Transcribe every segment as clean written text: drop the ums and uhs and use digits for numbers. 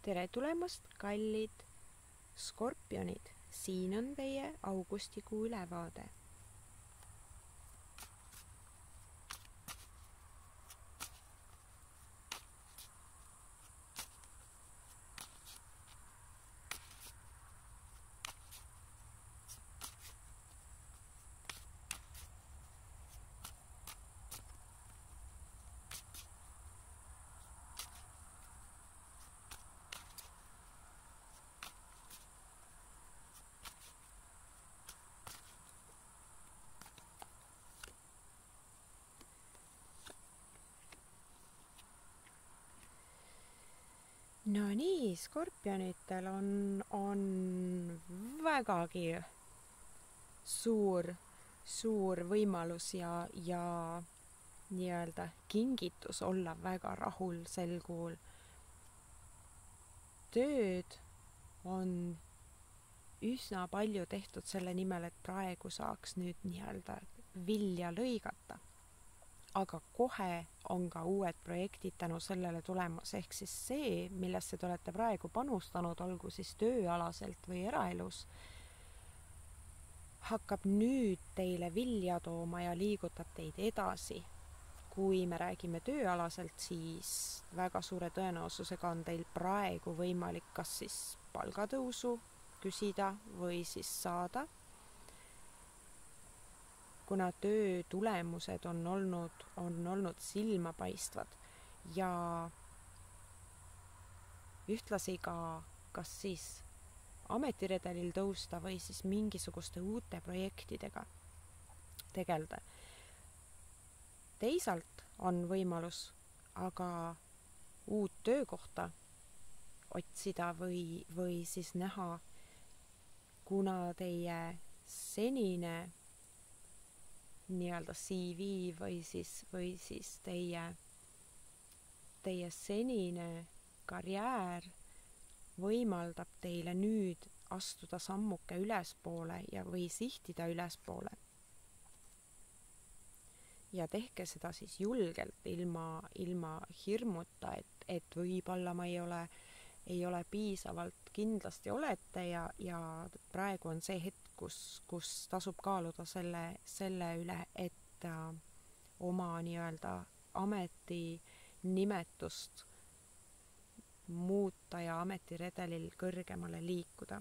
tere tulemast, kallid skorpionid! Siin on teie augustikuu ülevaade. No nii, skorpionitel on vägagi suur võimalus ja nii-öelda kingitus olla väga rahul sel kuul. Tööd on üsna palju tehtud selle nimel, et praegu saaks nüüd nii-öelda vilja lõigata. Aga kohe on ka uued projektid tänu sellele tulemas, ehk siis see, millesse te olete praegu panustanud, olgu siis tööalaselt või eraelus, hakkab nüüd teile vilja tooma ja liigutab teid edasi. Kui me räägime tööalaselt, siis väga suure tõenäosusega on teil praegu võimalik kas siis palgatõusu küsida või siis saada, kuna töö tulemused on olnud silmapaistvad ja ühtlasi ka kas siis ametiredelil tõusta või siis mingisuguste uute projektidega tegeleda. Teisalt on võimalus aga uut töökohta otsida või siis näha, kuna teie senine nii-öelda CV või siis teie senine karjäär võimaldab teile nüüd astuda sammuke ülespoole või sihtida ülespoole. Ja tehke seda siis julgelt ilma hirmuta, et võib-olla ma ei ole piisavalt, kindlasti olete ja praegu on see hetk, kus tasub kaaluda selle üle, et oma nii-öelda ameti nimetust muuta ja ametiredelil kõrgemale liikuda.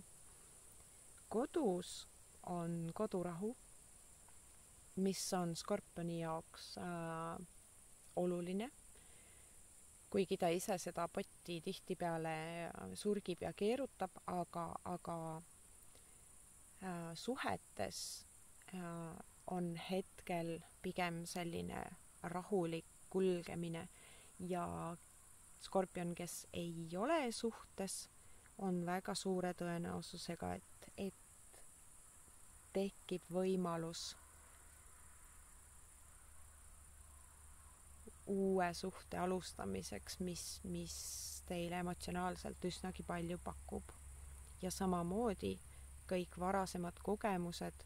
Kodus on kodurahu, mis on skorpioni jaoks oluline, kuigi ta ise seda potti tihtipeale surgib ja keerutab, aga suhetes on hetkel pigem selline rahulik kulgemine ja skorpion, kes ei ole suhtes, on väga suure tõenäosusega, et tekib võimalus uue suhte alustamiseks, mis teile emotsionaalselt üsnagi palju pakub. Ja samamoodi kõik varasemad kogemused,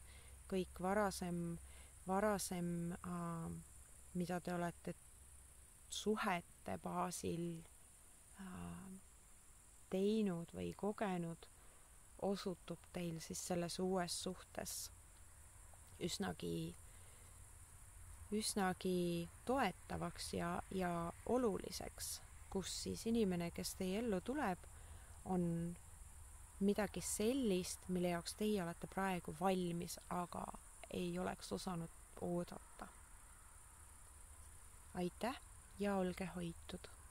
kõik varasem, mida te olete suhete baasil teinud või kogenud, osutub teil siis selles uues suhtes üsnagi toetavaks ja oluliseks, kus siis inimene, kes teie ellu tuleb, on midagi sellist, mille jaoks teie olete praegu valmis, aga ei oleks osanud oodata. Aitäh ja olge hoitud!